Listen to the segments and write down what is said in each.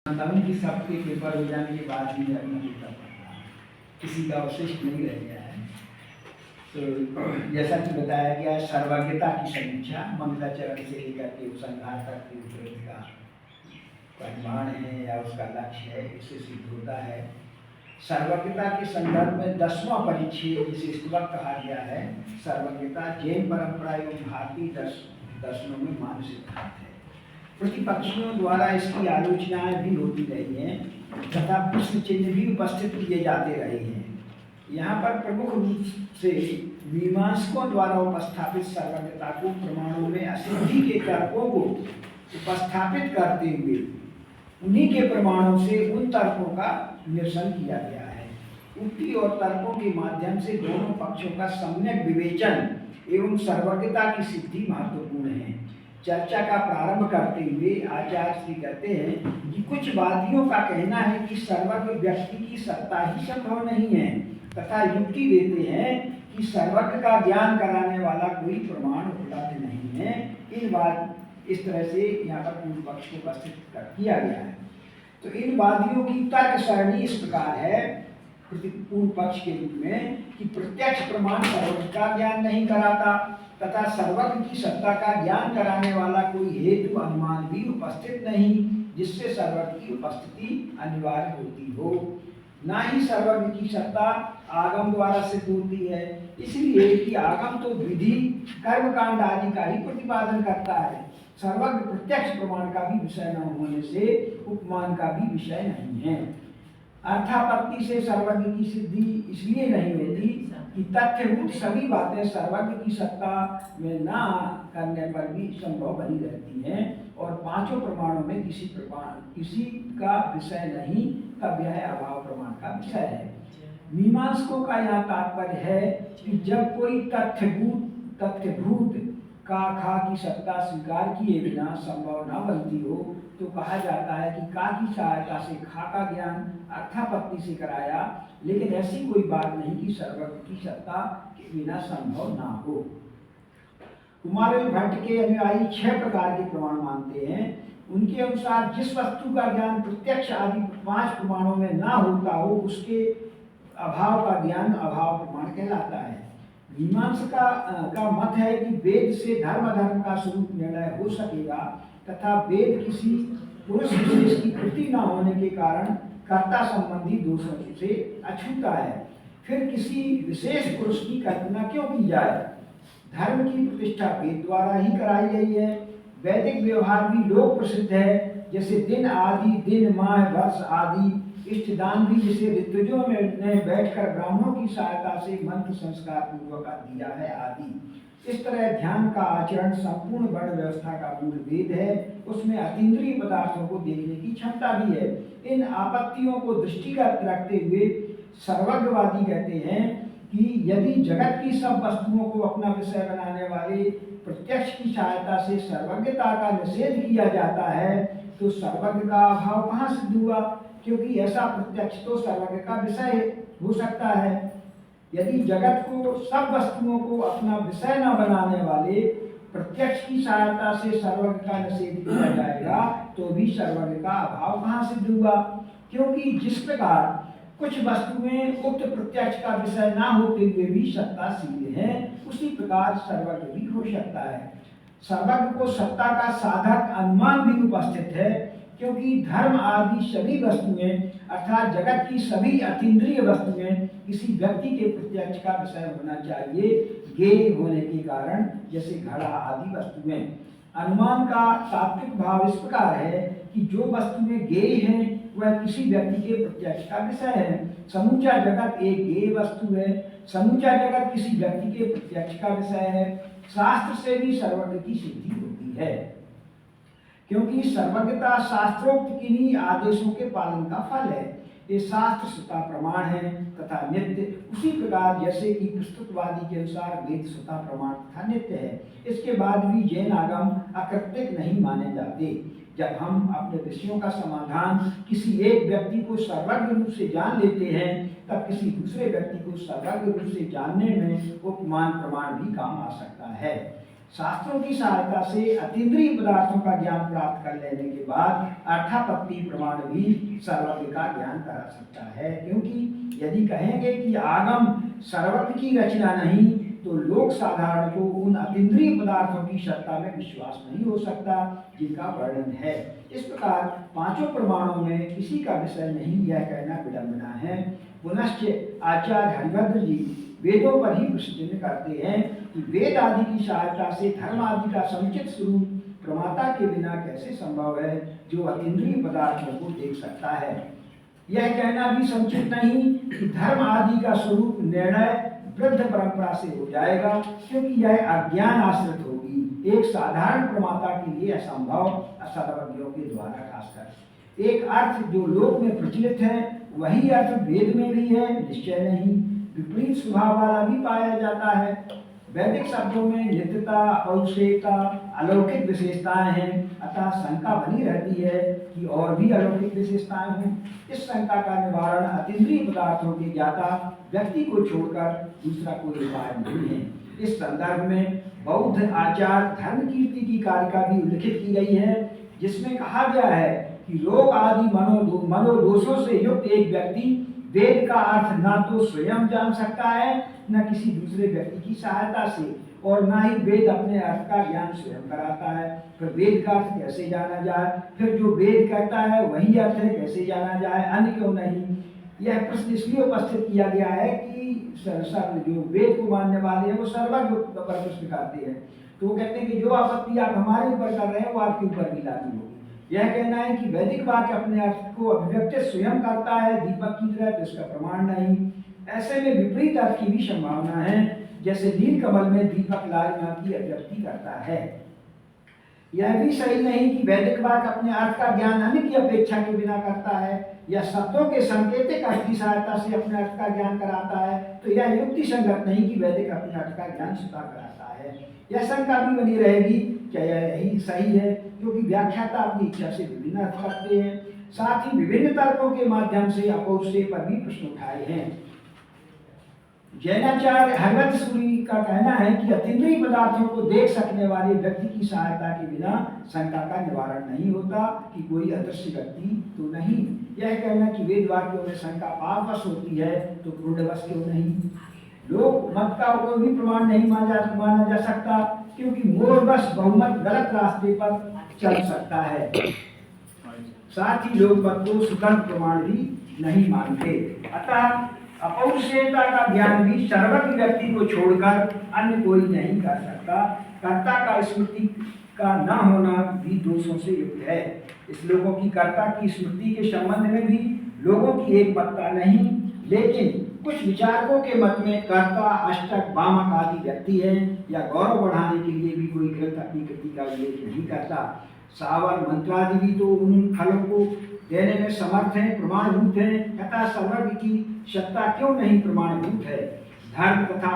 तभी कि सबके पेपर हो जाने के बाद ही अपना पेपर पढ़ना है, किसी का अवशिष्ट नहीं रह गया है। तो जैसा कि बताया गया, सर्वज्ञता की समीक्षा मंगलाचरण से लेकर के उपसंहार तक के ग्रंथ का परिमाण है या उसका लक्ष्य है, इससे सिद्ध होता है। सर्वज्ञता के संदर्भ में 10वां परिच्छेद जिसे स्तवक कहा गया है, सर्वज्ञता जैन परंपरा एवं भारतीय दर्शनों में मान्य सिद्धांत है। प्रतिपक्षियों द्वारा इसकी आलोचनाएं भी होती रही हैं तथा प्रश्न चिन्ह भी उपस्थित किए जाते रहे हैं। यहाँ पर प्रमुख रूप से मीमांसकों द्वारा उपस्थापित सर्वज्ञता को प्रमाणों में असिद्धि के तर्कों को उपस्थापित करते हुए उन्हीं के प्रमाणों से उन तर्कों का निरसन किया गया है। उक्ति और तर्कों के माध्यम से दोनों पक्षों का सम्यक विवेचन एवं सर्वज्ञता की सिद्धि महत्वपूर्ण है। चर्चा का प्रारंभ करते हुए आचार्य श्री कहते हैं कि कुछ वादियों का कहना है कि सर्वज्ञ व्यक्ति की सत्ता ही संभव नहीं है तथा युक्ति देते हैं कि सर्वज्ञ का ज्ञान कराने वाला कोई प्रमाण उपलब्ध नहीं है। इन बात इस तरह से यहाँ पर पूर्व पक्ष को उपस्थित किया गया है। तो इन वादियों की तर्क सरणी इस प्रकार है पूर्व पक्ष के रूप में कि प्रत्यक्ष प्रमाण सर्वज्ञ का ज्ञान नहीं कराता तथा सर्वज्ञ की सत्ता का ज्ञान कराने वाला कोई हेतु अनुमान भी उपस्थित नहीं जिससे सर्वज्ञ की उपस्थिति अनिवार्य होती हो। ना ही सर्वज्ञ की सत्ता आगम द्वारा सिद्ध होती है, इसलिए कि आगम तो विधि कर्मकांड आदि का ही प्रतिपादन करता है। सर्वज्ञ प्रत्यक्ष प्रमाण का भी विषय न होने से उपमान का भी विषय नहीं है। अर्थापत्ति से सर्वज्ञ की सिद्धि इसलिए नहीं होती कि तथ्यभूत सभी बातें सर्वज्ञ की सत्ता में न करने पर भी संभव बनी रहती हैं और पांचों प्रमाणों में किसी का विषय नहीं तब यह अभाव प्रमाण का विषय है। मीमांसकों का यह तात्पर्य है कि जब कोई तथ्यभूत का खा की सत्ता स्वीकार किए बिना संभव न बनती हो तो कहा जाता है कि का की सहायता से खा का ज्ञान अर्थापत्ति से कराया, लेकिन ऐसी कोई बात नहीं कि सर्वज्ञ की सत्ता के बिना संभव ना हो। कुमारिल भट्ट के अनुयायी 6 प्रकार के प्रमाण मानते हैं। उनके अनुसार जिस वस्तु का ज्ञान प्रत्यक्ष आदि 5 प्रमाणों में ना होता हो उसके अभाव का ज्ञान अभाव प्रमाण कहलाता है। मीमांसा का मत है कि वेद से धर्म अधर्म का स्वरूप निर्णय हो सकेगा तथा वेद किसी पुरुष विशेष की कृति न होने के कारण कर्ता संबंधी दोषों से अछूता है। फिर किसी विशेष पुरुष की कल्पना क्यों की जाए? धर्म की प्रतिष्ठा वेद द्वारा ही कराई गई है। वैदिक व्यवहार भी लोक प्रसिद्ध है, जैसे दिन आदि, दिन माह वर्ष आदि। इष्टदान भी जिसे ऋतुजों में बैठकर ब्राह्मणों की सहायता से मंत्र संस्कार पूर्वक दिया है आदि। इस तरह ध्यान का आचरण संपूर्ण वर्ण व्यवस्था का मूल वेद है। उसमें अतीन्द्रिय पदार्थों को देखने की क्षमता भी है। इन आपत्तियों को दृष्टिगत रखते हुए सर्वज्ञवादी कहते हैं कि यदि जगत की सब वस्तुओं को अपना विषय बनाने वाले प्रत्यक्ष की सहायता से सर्वज्ञता का निषेध किया जाता है तो सर्वज्ञ का अभाव कहाँ सिद्ध हुआ? क्योंकि ऐसा प्रत्यक्ष तो सर्वज्ञ का विषय हो सकता है। यदि जगत को सब वस्तुओं को अपना विषय न बनाने वाले प्रत्यक्ष की सहायता से सर्वज्ञ का निषेध किया जाएगा तो भी सर्वज्ञ का अभाव कहाँ सिद्ध हुआ? क्योंकि जिस प्रकार कुछ वस्तुएं उक्त प्रत्यक्ष का विषय न होते हुए भी सत्ताशील हैं, उसी प्रकार सर्वज्ञ भी हो सकता है। सर्वज्ञ को सत्ता का साधक अनुमान भी उपस्थित है, क्योंकि धर्म आदि सभी वस्तुएं अर्थात जगत की सभी अतीन्द्रिय वस्तुएं किसी व्यक्ति के प्रत्यक्ष का विषय होना चाहिए, ज्ञेय होने के कारण, जैसे घड़ा आदि वस्तुएं। अनुमान का तात्विक भाव इस प्रकार है कि जो वस्तुएं ज्ञेय हैं वह किसी व्यक्ति के प्रत्यक्ष का विषय है। समूचा जगत एक ज्ञेय वस्तु है, समूचा जगत किसी व्यक्ति के प्रत्यक्ष का विषय है। शास्त्र से भी सर्वज्ञ की सिद्धि होती है, क्योंकि सर्वज्ञता शास्त्रोक्त किन्हीं आदेशों के पालन का फल है। ये शास्त्र स्वतः प्रमाण है तथा नित्य। उसी प्रकार जैसे कि प्रस्तुतवादी के अनुसार वेद स्वतः प्रमाण तथा नित्य है, इसके बाद भी जैन आगम अकृत्रिक नहीं माने जाते। जब हम अपने विषयों का समाधान किसी एक व्यक्ति को सर्वज्ञ रूप से जान लेते हैं तब किसी दूसरे व्यक्ति को सर्वज्ञ रूप से जानने में उपमान प्रमाण भी काम आ सकता है। शास्त्रों की सहायता से अतीन्द्रिय पदार्थों का ज्ञान प्राप्त कर लेने के बाद अर्थापत्ति प्रमाण भी सर्वज्ञ का ज्ञान करा सकता है। क्योंकि यदि कहेंगे कि आगम सर्वज्ञ की रचना नहीं, तो लोक साधारण को उन अतीन्द्रिय पदार्थों की सत्ता में विश्वास नहीं हो सकता जिनका वर्णन है। इस प्रकार पांचों प्रमाणों में किसी का विषय नहीं, यह कहना विडंबना है। पुनश्च आचार्य हरिभद्र जी वेदों पर ही प्रश्न करते हैं कि वेद आदि की सहायता से धर्म आदि का समुचित स्वरूप प्रमाता के बिना कैसे संभव है, जो अतीन्द्रिय पदार्थों को देख सकता है। यह कहना भी समुचित नहीं कि धर्म आदि का स्वरूप निर्णय वृद्ध परंपरा से हो जाएगा, क्योंकि यह अज्ञान आश्रित होगी। एक साधारण प्रमाता के लिए असंभव, असर्वज्ञों के द्वारा खासकर। एक अर्थ जो लोक में प्रचलित है वही अर्थ वेद में भी है, निश्चय नहीं। विपरीत स्वभाव वाला भी पाया जाता है। वैदिक शब्दों में नित्यता, औषेयता, अलौकिक विशेषताएं हैं, अतः शंका बनी रहती है कि और भी अलौकिक विशेषताएं हों। इस शंका का निवारण अतीन्द्रिय पदार्थों के ज्ञाता व्यक्ति को छोड़कर दूसरा कोई उपाय नहीं है। इस संदर्भ में बौद्ध आचार्य धर्म कीर्ति की कारिका भी उल्लिखित की गई है, जिसमें कहा गया है कि रोग आदि मनोदोषों से युक्त एक व्यक्ति वेद का अर्थ ना तो स्वयं जान सकता है, न किसी दूसरे व्यक्ति की सहायता से, और ना ही वेद अपने अर्थ का ज्ञान स्वयं कराता है। फिर वेद का अर्थ कैसे जाना जाए? फिर जो वेद कहता है वही अर्थ है, कैसे जाना जाए, अन्य क्यों नहीं? यह प्रश्न इसलिए उपस्थित किया गया है कि जो वेद को मानने वाले हैं वो सर्वज्ञ पर प्रश्न करते हैं। तो वो कहते हैं कि जो आपत्ति आप हमारे ऊपर कर रहे हैं वो आपके ऊपर भी लागू होगी। यह कहना है कि वैदिक वाक्य अपने अर्थ को अभिव्यक्त स्वयं करता है दीपक की तरह, तो इसका प्रमाण नहीं। ऐसे में विपरीत अर्थ की भी संभावना है, जैसे नीलकमल में दीपक लालिमा की अभिव्यक्ति करता है। यह भी सही नहीं कि वैदिक वाक्य अपने अर्थ का ज्ञान अन्य की अपेक्षा के बिना करता है, या शब्दों के संकेतिक अर्थ की सहायता से अपने अर्थ का ज्ञान कराता है। तो यह युक्ति संगत नहीं कि वैदिक अपने अर्थ का ज्ञान स्वतः कराता है। यह शंका भी बनी रहेगी क्या यही सही है, क्योंकि व्याख्याता अपनी इच्छा से विभिन्न अर्थ करते हैं। साथ ही विभिन्न तर्कों के माध्यम से अपौरुषेय पर भी प्रश्न उठाए हैं। जैनाचार्य हरिभद्र सूरी का कहना है कि अतीन्द्रिय पदार्थों को देख सकने वाले व्यक्ति की सहायता के बिना शंका का निवारण नहीं होता कि कोई अदृश्य व्यक्ति तो नहीं। यह कहना कि वेद वाक्यों में शंका पापवश होती है तो पुण्यवश क्यों नहीं। लोक मत का कोई भी प्रमाण नहीं माना जा सकता, क्योंकि मोहवश बहुमत गलत रास्ते पर चल सकता है। साथ ही लोक मत को स्वतंत्र प्रमाण भी नहीं मानते। अतः अपौरुषेयता का ज्ञान भी सर्वज्ञ व्यक्ति को छोड़कर अन्य कोई नहीं कर सकता। कर्ता का स्मृति का न होना भी दोषों से युक्त है। इस लोगों की कर्ता की स्मृति के संबंध में भी लोगों की एक मत्ता नहीं, लेकिन कुछ विचारकों के मत में कर्ता अष्टक वामक आदि व्यक्ति है, या गौरव बढ़ाने के लिए भी कोई ग्रंथ अपनी कृति का उल्लेख नहीं करता। सावर मंत्रादि भी तो उन फलों को देने में समर्थ हैं, प्रमाणभूत हैं, तथा सर्वज्ञ की सत्ता क्यों नहीं प्रमाणभूत है। धर्म तथा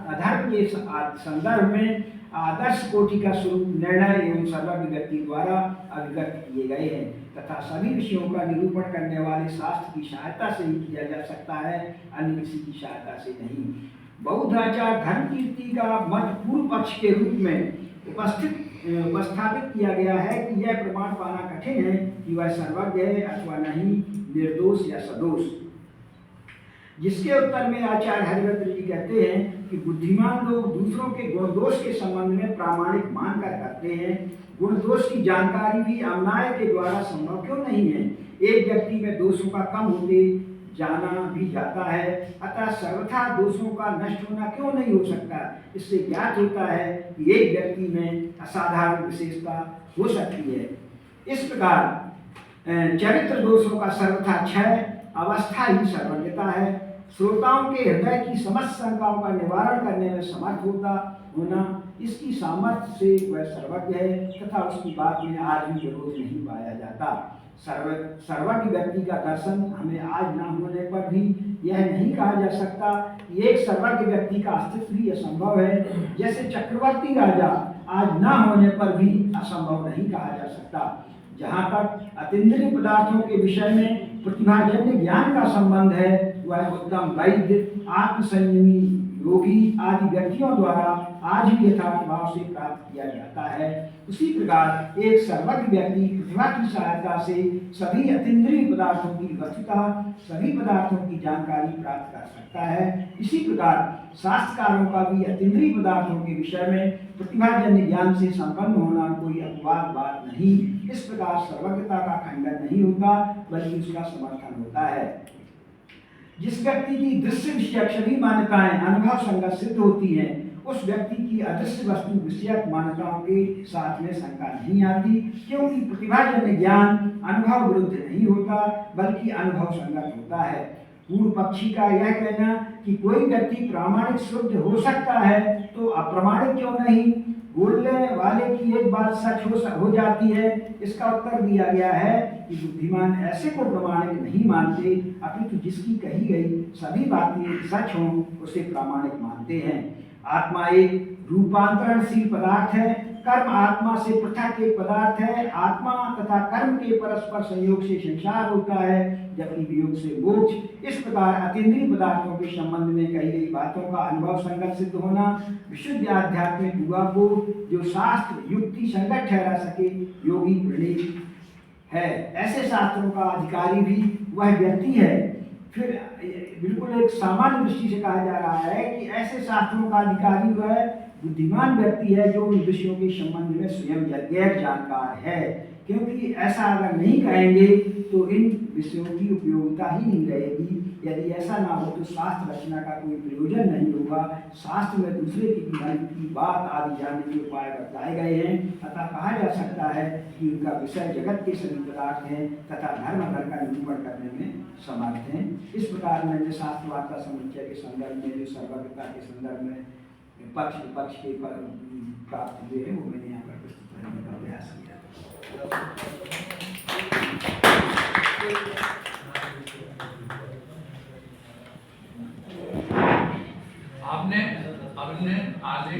अधर्म के संदर्भ में आदर्श कोटि का स्वरूप निर्णय एवं सर्वज्ञ व्यक्ति द्वारा अभिव्यक्त किए गए हैं, तथा सभी विषयों का निरूपण करने वाले शास्त्र की सहायता से ही किया जा सकता है, अन्य किसी की सहायता से नहीं। बौद्ध आचार्य धर्म कीर्ति का मत पूर्व पक्ष के रूप में उपस्थापित किया गया है कि यह प्रमाण पाना कठिन है कि वह सर्वज्ञ है अथवा नहीं, निर्दोष या सदोष। जिसके उत्तर में आचार्य हरिभद्र जी कहते हैं कि बुद्धिमान लोग दूसरों के गुण दोष के संबंध में प्रामाणिक मानकर करते हैं। गुण दोष की जानकारी भी अन्याय के द्वारा संभव क्यों नहीं है। एक व्यक्ति में दोषों का कम होते जाना भी जाता है, अतः सर्वथा दोषों का नष्ट होना क्यों नहीं हो सकता। इससे ज्ञात होता है कि एक व्यक्ति में असाधारण विशेषता हो सकती है। इस प्रकार चरित्र दोषों का सर्वथा क्षय अवस्था ही सर्वज्ञता है। श्रोताओं के हृदय की समस्त शंकाओं का निवारण करने में समर्थ होना, इसकी सामर्थ्य से वह सर्वज्ञ है, तथा उसकी बात में आज भी विरोध नहीं पाया जाता। सर्वज्ञ व्यक्ति का दर्शन हमें आज न होने पर भी यह नहीं कहा जा सकता कि एक सर्वज्ञ व्यक्ति का अस्तित्व भी असंभव है। जैसे चक्रवर्ती राजा आज न होने पर भी असंभव नहीं कहा जा सकता। जहाँ तक अतीन्द्रिय पदार्थों के विषय में प्रतिभाजन्य ज्ञान का संबंध है, वह उत्तम वैद्य, आत्मसंयमी योगी आदि व्यक्तियों द्वारा आज भी यथार्थ भाव से प्राप्त किया जाता है। उसी प्रकार एक सर्वज्ञ व्यक्ति प्रतिभा की सहायता से सभी अतीन्द्रिय पदार्थों की वस्तुतः सभी पदार्थों की जानकारी प्राप्त कर सकता है। इसी प्रकार शास्त्रकारों का भी अतीन्द्रिय पदार्थों के विषय में प्रतिभाजन्य ज्ञान से संपन्न होना कोई अपवाद बात नहीं। इस प्रकार सर्वज्ञता का खंडन नहीं होता बल्कि उसका समर्थन होता है। जिस व्यक्ति की दृश्य विषयक सभी मान्यताएं अनुभव संगत सिद्ध होती हैं, उस व्यक्ति की अदृश्य वस्तु विषयक मान्यताओं के साथ में शंका नहीं आती, क्योंकि प्रतिभाजन्य ज्ञान अनुभव विरुद्ध नहीं होता बल्कि अनुभव संगत होता है। पूर्व पक्षी का यह कहना कि कोई व्यक्ति प्रामाणिक शुद्ध हो सकता है तो अप्रामाणिक क्यों नहीं, बोलने वाले की एक बात सच हो जाती है, इसका उत्तर दिया गया है कि बुद्धिमान ऐसे को प्रामाणिक नहीं मानते, अपितु जिसकी कही गई सभी बातें सच हों उसे प्रामाणिक मानते हैं। आत्मा एक रूपांतरणशील पदार्थ है। कर्म आत्मा से पृथक एक पदार्थ है। आत्मा तथा कर्म के परस्पर संयोग से संसार होता है, जबकि वियोग से मोक्ष। इस प्रकार अतीन्द्रिय पदार्थों के संबंध में कही गई बातों का अनुभव संगत सिद्ध होना विशुद्ध आध्यात्मिक युवा को जो शास्त्र युक्ति संगत ठहरा सके योगी प्रणीत है। ऐसे शास्त्रों का अधिकारी भी वह व्यक्ति है। फिर बिल्कुल एक सामान्य दृष्टि से कहा जा रहा है कि ऐसे शास्त्रों का अधिकारी वह बुद्धिमान व्यक्ति है जो उन विषयों के संबंध में स्वयं गैर जानकार है, क्योंकि ऐसा अगर नहीं कहेंगे तो इन विषयों की उपयोगिता ही नहीं रहेगी। यदि ऐसा ना हो तो शास्त्र रचना का कोई प्रयोजन नहीं होगा। शास्त्र में दूसरे की बात आदि जानने के उपाय बताए गए हैं, अतः कहा जा सकता है कि उनका विषय जगत के सभी पदार्थ हैं तथा धर्म धर्म का निरूपण करने में समर्थ हैं। इस प्रकार मैंने शास्त्रवार्ता समुच्चय के संदर्भ में जो सर्वज्ञता के संदर्भ में पक्ष विपक्ष के प्राप्त हुए हैं वो मैंने यहाँ पर प्रस्तुत करने का प्रयास किया। आपने